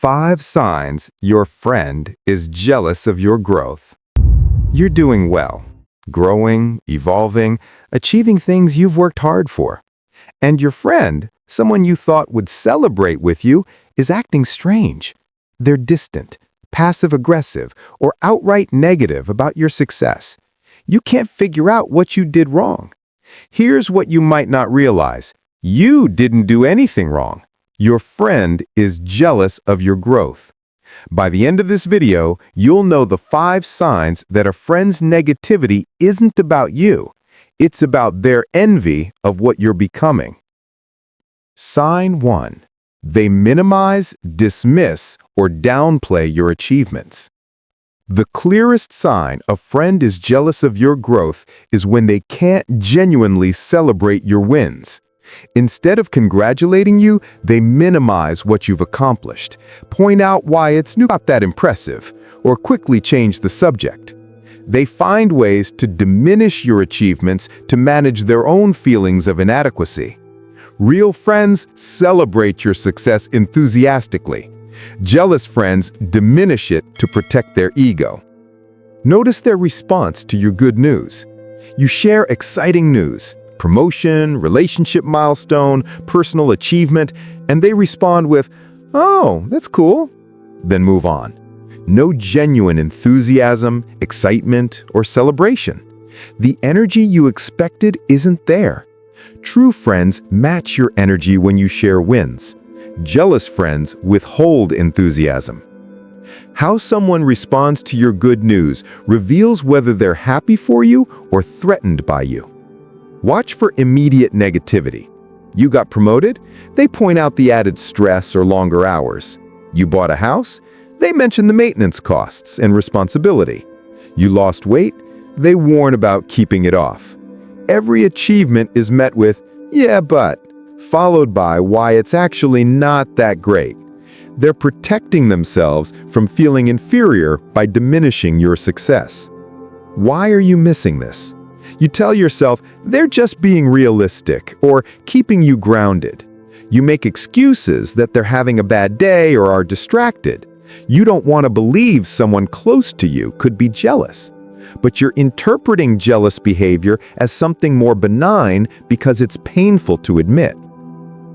5 signs your friend is jealous of your growth. You're doing well, growing, evolving, achieving things you've worked hard for. And your friend, someone you thought would celebrate with you, is acting strange. They're distant, passive-aggressive, or outright negative about your success. You can't figure out what you did wrong. Here's what you might not realize. You didn't do anything wrong. Your friend is jealous of your growth. By the end of this video, you'll know the 5 signs that a friend's negativity isn't about you. It's about their envy of what you're becoming. Sign 1. They minimize, dismiss, or downplay your achievements. The clearest sign a friend is jealous of your growth is when they can't genuinely celebrate your wins. Instead of congratulating you, they minimize what you've accomplished, point out why it's not that impressive, or quickly change the subject. They find ways to diminish your achievements to manage their own feelings of inadequacy. Real friends celebrate your success enthusiastically. Jealous friends diminish it to protect their ego. Notice their response to your good news. You share exciting news, promotion, relationship milestone, personal achievement, and they respond with, "Oh, that's cool," then move on. No genuine enthusiasm, excitement, or celebration. The energy you expected isn't there. True friends match your energy when you share wins. Jealous friends withhold enthusiasm. How someone responds to your good news reveals whether they're happy for you or threatened by you. Watch for immediate negativity. You got promoted? They point out the added stress or longer hours. You bought a house? They mention the maintenance costs and responsibility. You lost weight? They warn about keeping it off. Every achievement is met with, "Yeah, but," followed by why it's actually not that great. They're protecting themselves from feeling inferior by diminishing your success. Why are you missing this? You tell yourself they're just being realistic or keeping you grounded. You make excuses that they're having a bad day or are distracted. You don't want to believe someone close to you could be jealous. But you're interpreting jealous behavior as something more benign because it's painful to admit.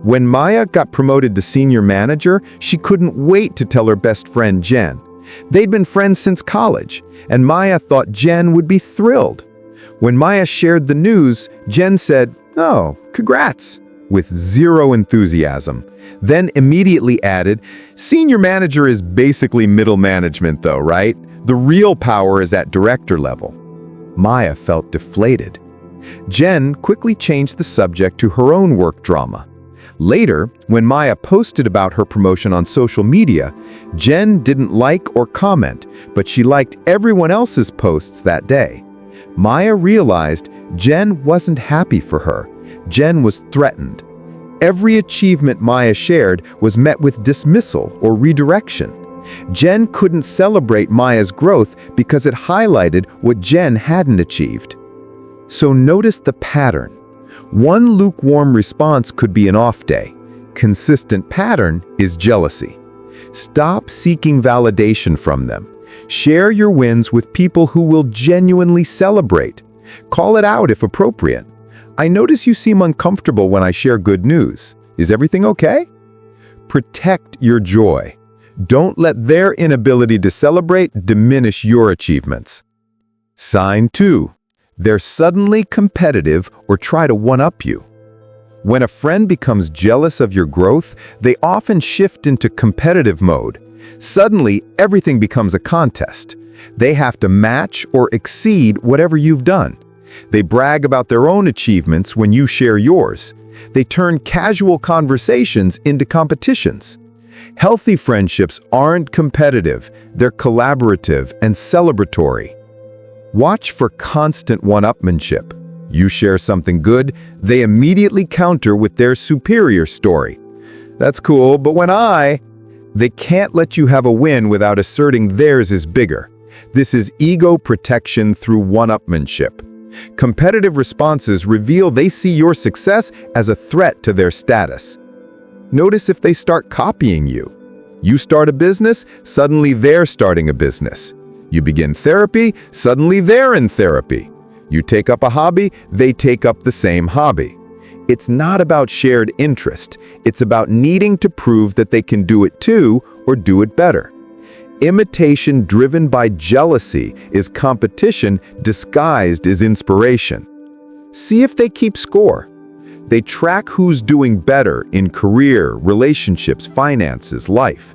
When Maya got promoted to senior manager, she couldn't wait to tell her best friend Jen. They'd been friends since college, and Maya thought Jen would be thrilled. When Maya shared the news, Jen said, "Oh, congrats," with zero enthusiasm. Then immediately added, "Senior manager is basically middle management though, right? The real power is at director level." Maya felt deflated. Jen quickly changed the subject to her own work drama. Later, when Maya posted about her promotion on social media, Jen didn't like or comment, but she liked everyone else's posts that day. Maya realized Jen wasn't happy for her. Jen was threatened. Every achievement Maya shared was met with dismissal or redirection. Jen couldn't celebrate Maya's growth because it highlighted what Jen hadn't achieved. So notice the pattern. One lukewarm response could be an off day. Consistent pattern is jealousy. Stop seeking validation from them. Share your wins with people who will genuinely celebrate. Call it out if appropriate. "I notice you seem uncomfortable when I share good news. Is everything okay?" Protect your joy. Don't let their inability to celebrate diminish your achievements. Sign 2. They're suddenly competitive or try to one-up you. When a friend becomes jealous of your growth, they often shift into competitive mode. Suddenly, everything becomes a contest. They have to match or exceed whatever you've done. They brag about their own achievements when you share yours. They turn casual conversations into competitions. Healthy friendships aren't competitive, they're collaborative and celebratory. Watch for constant one-upmanship. You share something good, they immediately counter with their superior story. "That's cool, but when I..." They can't let you have a win without asserting theirs is bigger. This is ego protection through one-upmanship. Competitive responses reveal they see your success as a threat to their status. Notice if they start copying you. You start a business, suddenly they're starting a business. You begin therapy, suddenly they're in therapy. You take up a hobby, they take up the same hobby. It's not about shared interest. It's about needing to prove that they can do it too or do it better. Imitation driven by jealousy is competition disguised as inspiration. See if they keep score. They track who's doing better in career, relationships, finances, life.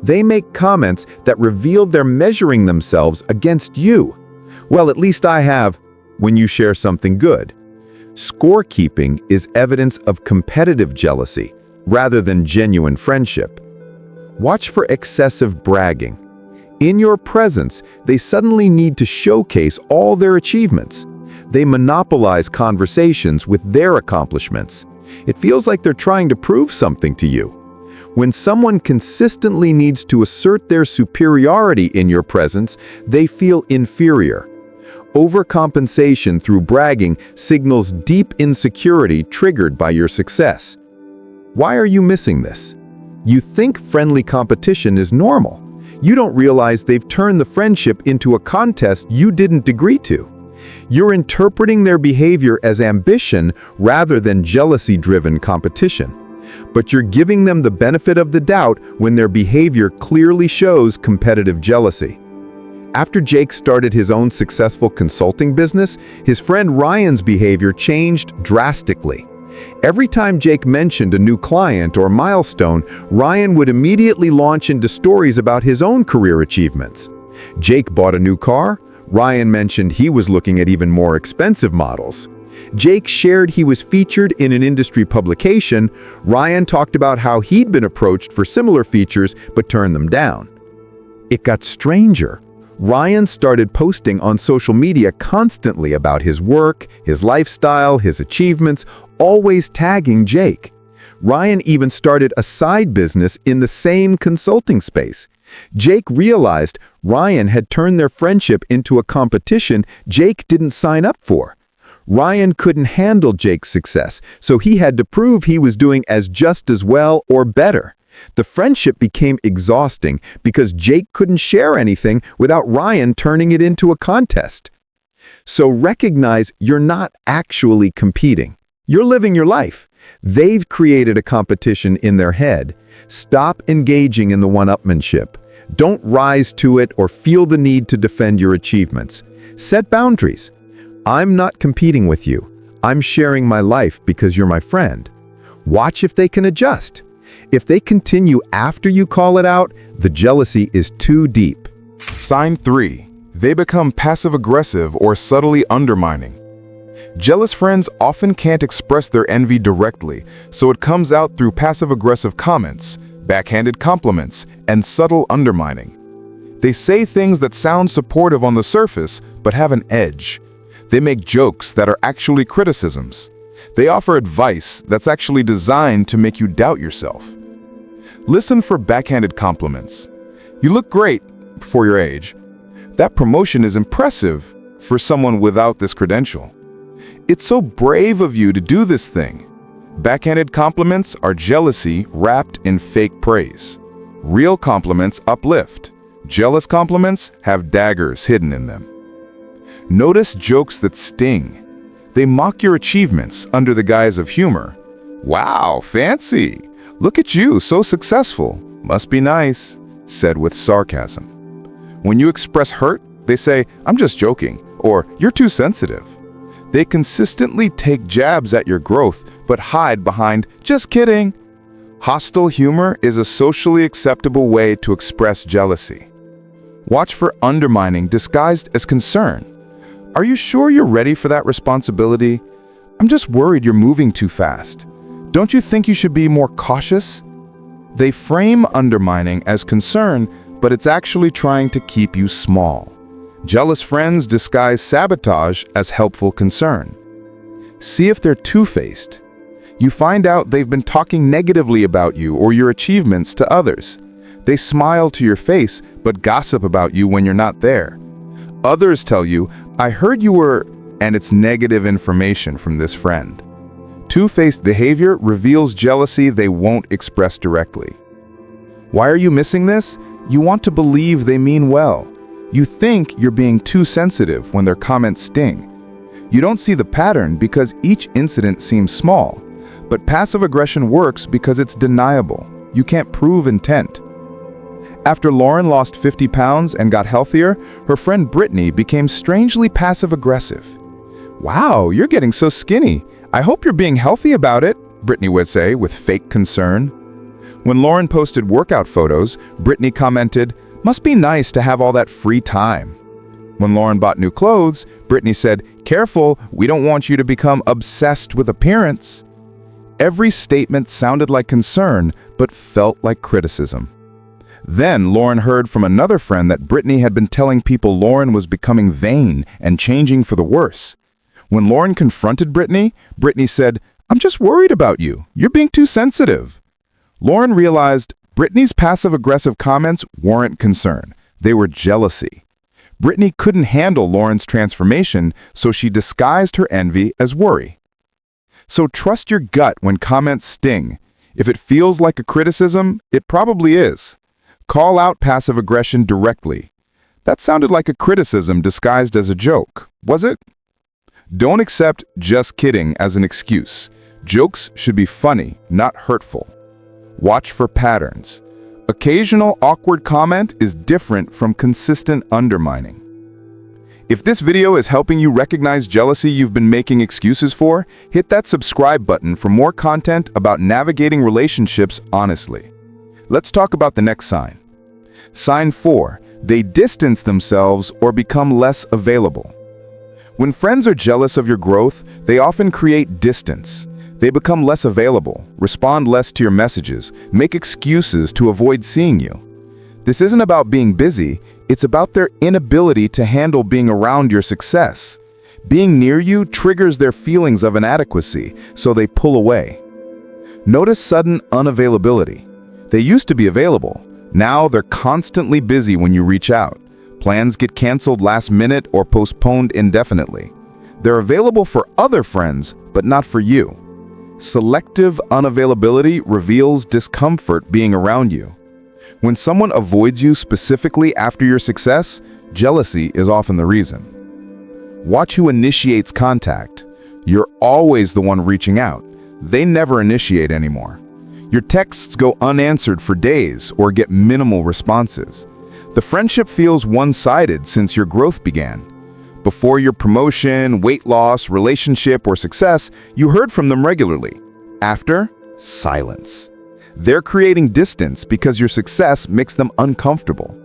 They make comments that reveal they're measuring themselves against you. Well, at least I have, when you share something good. Scorekeeping is evidence of competitive jealousy rather than genuine friendship. Watch for excessive bragging. In your presence, they suddenly need to showcase all their achievements. They monopolize conversations with their accomplishments. It feels like they're trying to prove something to you. When someone consistently needs to assert their superiority in your presence, they feel inferior. Overcompensation through bragging signals deep insecurity triggered by your success. Why are you missing this? You think friendly competition is normal. You don't realize they've turned the friendship into a contest you didn't agree to. You're interpreting their behavior as ambition rather than jealousy-driven competition. But you're giving them the benefit of the doubt when their behavior clearly shows competitive jealousy. After Jake started his own successful consulting business, his friend Ryan's behavior changed drastically. Every time Jake mentioned a new client or milestone, Ryan would immediately launch into stories about his own career achievements. Jake bought a new car. Ryan mentioned he was looking at even more expensive models. Jake shared he was featured in an industry publication. Ryan talked about how he'd been approached for similar features but turned them down. It got stranger. Ryan started posting on social media constantly about his work, his lifestyle, his achievements, always tagging Jake. Ryan even started a side business in the same consulting space. Jake realized Ryan had turned their friendship into a competition Jake didn't sign up for. Ryan couldn't handle Jake's success, so he had to prove he was doing just as well or better. The friendship became exhausting because Jake couldn't share anything without Ryan turning it into a contest. So recognize you're not actually competing. You're living your life. They've created a competition in their head. Stop engaging in the one-upmanship. Don't rise to it or feel the need to defend your achievements. Set boundaries. I'm not competing with you. I'm sharing my life because you're my friend. Watch if they can adjust. If they continue after you call it out, the jealousy is too deep. Sign 3. They become passive-aggressive or subtly undermining. Jealous friends often can't express their envy directly, so it comes out through passive-aggressive comments, backhanded compliments, and subtle undermining. They say things that sound supportive on the surface, but have an edge. They make jokes that are actually criticisms. They offer advice that's actually designed to make you doubt yourself. Listen for backhanded compliments. You look great for your age. That promotion is impressive for someone without this credential. It's so brave of you to do this thing. Backhanded compliments are jealousy wrapped in fake praise. Real compliments uplift. Jealous compliments have daggers hidden in them. Notice jokes that sting. They mock your achievements under the guise of humor. Wow, fancy! Look at you, so successful. Must be nice, said with sarcasm. When you express hurt, they say, I'm just joking, or you're too sensitive. They consistently take jabs at your growth, but hide behind, just kidding. Hostile humor is a socially acceptable way to express jealousy. Watch for undermining disguised as concern. Are you sure you're ready for that responsibility? I'm just worried you're moving too fast. Don't you think you should be more cautious? They frame undermining as concern, but it's actually trying to keep you small. Jealous friends disguise sabotage as helpful concern. See if they're two-faced. You find out they've been talking negatively about you or your achievements to others. They smile to your face, but gossip about you when you're not there. Others tell you, I heard you were, and it's negative information from this friend. Two-faced behavior reveals jealousy they won't express directly. Why are you missing this? You want to believe they mean well. You think you're being too sensitive when their comments sting. You don't see the pattern because each incident seems small, but passive aggression works because it's deniable. You can't prove intent. After Lauren lost 50 pounds and got healthier, her friend Brittany became strangely passive-aggressive. "Wow, you're getting so skinny. I hope you're being healthy about it," Brittany would say with fake concern. When Lauren posted workout photos, Brittany commented, "Must be nice to have all that free time." When Lauren bought new clothes, Brittany said, "Careful, we don't want you to become obsessed with appearance." Every statement sounded like concern, but felt like criticism. Then Lauren heard from another friend that Brittany had been telling people Lauren was becoming vain and changing for the worse. When Lauren confronted Brittany, Brittany said, "I'm just worried about you. You're being too sensitive." Lauren realized Brittany's passive-aggressive comments weren't concern. They were jealousy. Brittany couldn't handle Lauren's transformation, so she disguised her envy as worry. So trust your gut when comments sting. If it feels like a criticism, it probably is. Call out passive aggression directly. That sounded like a criticism disguised as a joke, was it? Don't accept "just kidding" as an excuse. Jokes should be funny, not hurtful. Watch for patterns. Occasional awkward comment is different from consistent undermining. If this video is helping you recognize jealousy you've been making excuses for, hit that subscribe button for more content about navigating relationships honestly. Let's talk about the next sign. Sign 4. They distance themselves or become less available. When friends are jealous of your growth, they often create distance. They become less available, respond less to your messages, make excuses to avoid seeing you. This isn't about being busy, it's about their inability to handle being around your success. Being near you triggers their feelings of inadequacy, so they pull away. Notice sudden unavailability. They used to be available. Now they're constantly busy when you reach out. Plans get canceled last minute or postponed indefinitely. They're available for other friends, but not for you. Selective unavailability reveals discomfort being around you. When someone avoids you specifically after your success, jealousy is often the reason. Watch who initiates contact. You're always the one reaching out. They never initiate anymore. Your texts go unanswered for days or get minimal responses. The friendship feels one-sided since your growth began. Before your promotion, weight loss, relationship, or success, you heard from them regularly. After, silence. They're creating distance because your success makes them uncomfortable.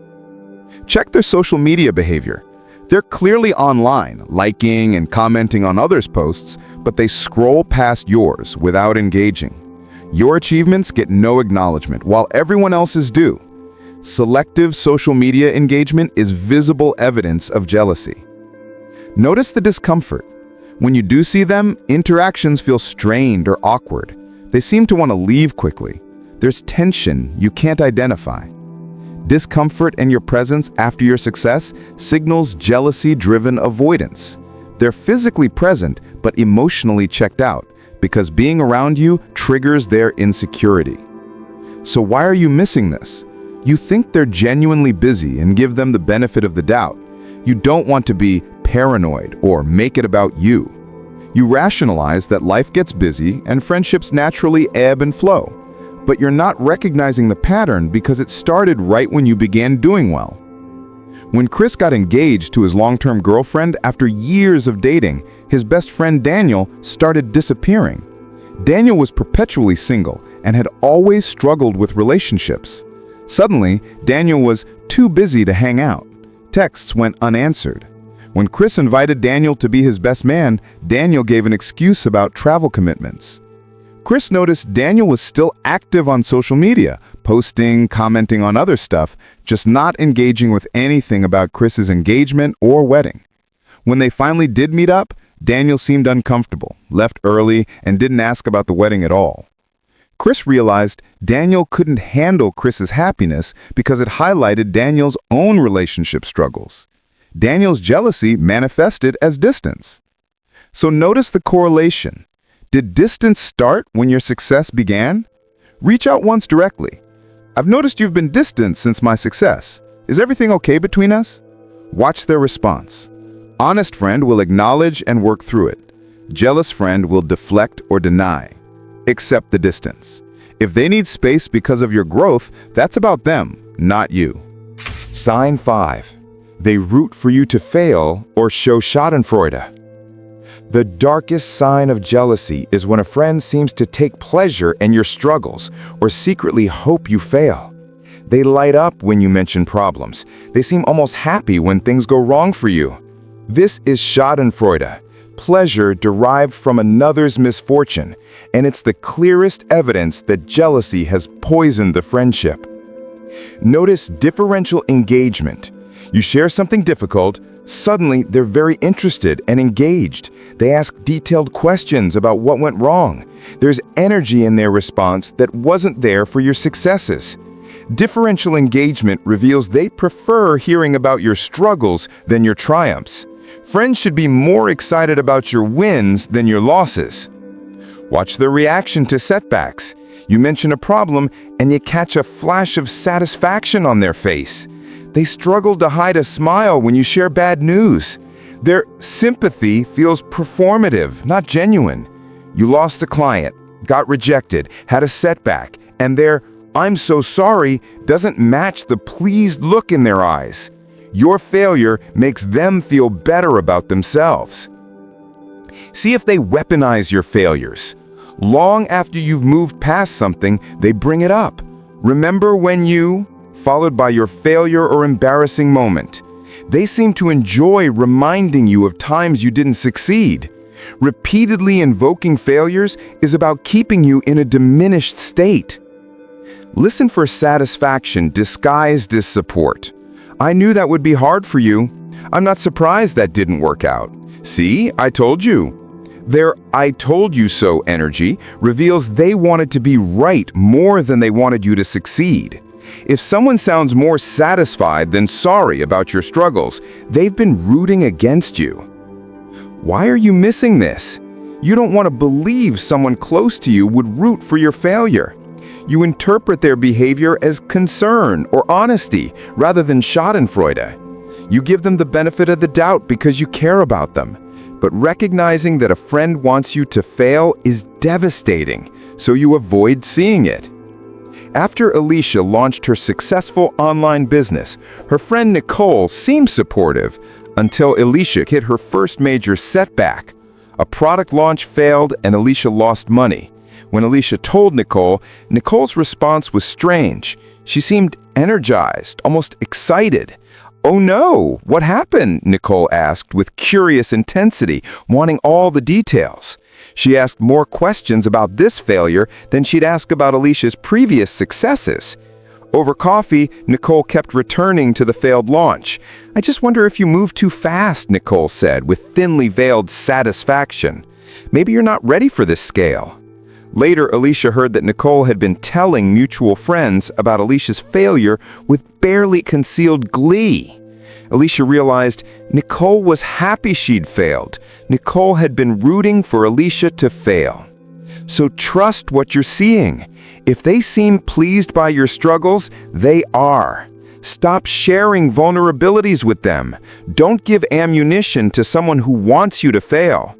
Check their social media behavior. They're clearly online, liking and commenting on others' posts, but they scroll past yours without engaging. Your achievements get no acknowledgement, while everyone else's do. Selective social media engagement is visible evidence of jealousy. Notice the discomfort. When you do see them, interactions feel strained or awkward. They seem to want to leave quickly. There's tension you can't identify. Discomfort in your presence after your success signals jealousy-driven avoidance. They're physically present but emotionally checked out because being around you triggers their insecurity. So why are you missing this? You think they're genuinely busy and give them the benefit of the doubt. You don't want to be paranoid or make it about you. You rationalize that life gets busy and friendships naturally ebb and flow. But you're not recognizing the pattern because it started right when you began doing well. When Chris got engaged to his long-term girlfriend after years of dating, his best friend Daniel started disappearing. Daniel was perpetually single and had always struggled with relationships. Suddenly, Daniel was too busy to hang out. Texts went unanswered. When Chris invited Daniel to be his best man, Daniel gave an excuse about travel commitments. Chris noticed Daniel was still active on social media, posting, commenting on other stuff, just not engaging with anything about Chris's engagement or wedding. When they finally did meet up, Daniel seemed uncomfortable, left early, and didn't ask about the wedding at all. Chris realized Daniel couldn't handle Chris's happiness because it highlighted Daniel's own relationship struggles. Daniel's jealousy manifested as distance. So notice the correlation. Did distance start when your success began? Reach out once directly. I've noticed you've been distant since my success. Is everything okay between us? Watch their response. Honest friend will acknowledge and work through it. Jealous friend will deflect or deny. Accept the distance. If they need space because of your growth, that's about them, not you. Sign 5. They root for you to fail or show Schadenfreude. The darkest sign of jealousy is when a friend seems to take pleasure in your struggles or secretly hope you fail. They light up when you mention problems. They seem almost happy when things go wrong for you. This is Schadenfreude, pleasure derived from another's misfortune, and it's the clearest evidence that jealousy has poisoned the friendship. Notice differential engagement. You share something difficult, suddenly they're very interested and engaged. They ask detailed questions about what went wrong. There's energy in their response that wasn't there for your successes. Differential engagement reveals they prefer hearing about your struggles than your triumphs. Friends should be more excited about your wins than your losses. Watch their reaction to setbacks. You mention a problem and you catch a flash of satisfaction on their face. They struggle to hide a smile when you share bad news. Their sympathy feels performative, not genuine. You lost a client, got rejected, had a setback, and their "I'm so sorry" doesn't match the pleased look in their eyes. Your failure makes them feel better about themselves. See if they weaponize your failures. Long after you've moved past something, they bring it up. Remember when you, followed by your failure or embarrassing moment. They seem to enjoy reminding you of times you didn't succeed. Repeatedly invoking failures is about keeping you in a diminished state. Listen for satisfaction disguised as support. "I knew that would be hard for you. I'm not surprised that didn't work out. See, I told you." Their "I told you so" energy reveals they wanted to be right more than they wanted you to succeed. If someone sounds more satisfied than sorry about your struggles, they've been rooting against you. Why are you missing this? You don't want to believe someone close to you would root for your failure. You interpret their behavior as concern or honesty rather than Schadenfreude. You give them the benefit of the doubt because you care about them. But recognizing that a friend wants you to fail is devastating, so you avoid seeing it. After Alicia launched her successful online business, her friend Nicole seemed supportive until Alicia hit her first major setback. A product launch failed and Alicia lost money. When Alicia told Nicole, Nicole's response was strange. She seemed energized, almost excited. "Oh no, what happened?" Nicole asked with curious intensity, wanting all the details. She asked more questions about this failure than she'd asked about Alicia's previous successes. Over coffee, Nicole kept returning to the failed launch. "I just wonder if you moved too fast," Nicole said with thinly veiled satisfaction. "Maybe you're not ready for this scale." Later, Alicia heard that Nicole had been telling mutual friends about Alicia's failure with barely concealed glee. Alicia realized Nicole was happy she'd failed. Nicole had been rooting for Alicia to fail. So trust what you're seeing. If they seem pleased by your struggles, they are. Stop sharing vulnerabilities with them. Don't give ammunition to someone who wants you to fail.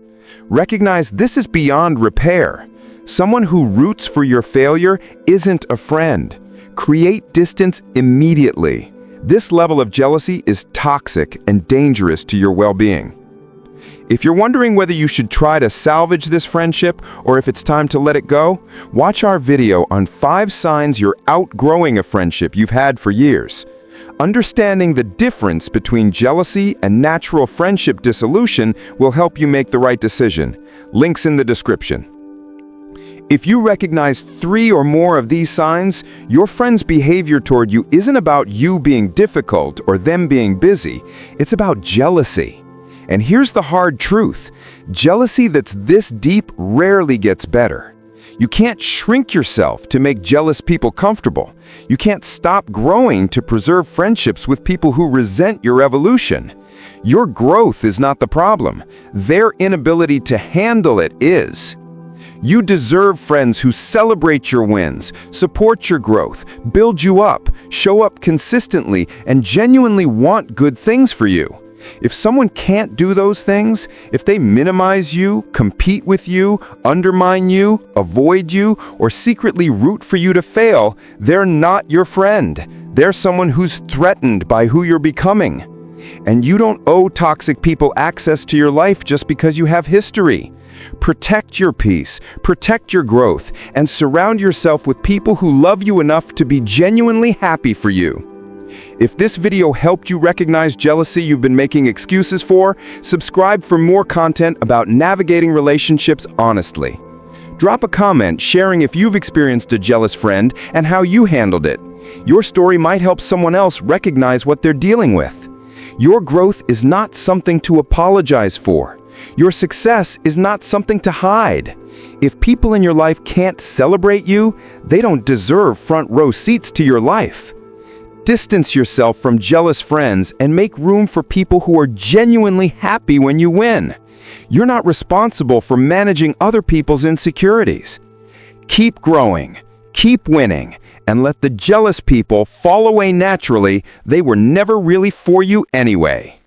Recognize this is beyond repair. Someone who roots for your failure isn't a friend. Create distance immediately. This level of jealousy is toxic and dangerous to your well-being. If you're wondering whether you should try to salvage this friendship or if it's time to let it go, watch our video on 5 signs you're outgrowing a friendship you've had for years. Understanding the difference between jealousy and natural friendship dissolution will help you make the right decision. Links in the description. If you recognize 3 or more of these signs, your friend's behavior toward you isn't about you being difficult or them being busy. It's about jealousy. And here's the hard truth. Jealousy that's this deep rarely gets better. You can't shrink yourself to make jealous people comfortable. You can't stop growing to preserve friendships with people who resent your evolution. Your growth is not the problem. Their inability to handle it is. You deserve friends who celebrate your wins, support your growth, build you up, show up consistently, and genuinely want good things for you. If someone can't do those things, if they minimize you, compete with you, undermine you, avoid you, or secretly root for you to fail, they're not your friend. They're someone who's threatened by who you're becoming. And you don't owe toxic people access to your life just because you have history. Protect your peace, protect your growth, and surround yourself with people who love you enough to be genuinely happy for you. If this video helped you recognize jealousy you've been making excuses for, subscribe for more content about navigating relationships honestly. Drop a comment sharing if you've experienced a jealous friend and how you handled it. Your story might help someone else recognize what they're dealing with. Your growth is not something to apologize for. Your success is not something to hide. If people in your life can't celebrate you, they don't deserve front row seats to your life. Distance yourself from jealous friends and make room for people who are genuinely happy when you win. You're not responsible for managing other people's insecurities. Keep growing, keep winning, and let the jealous people fall away naturally. They were never really for you anyway.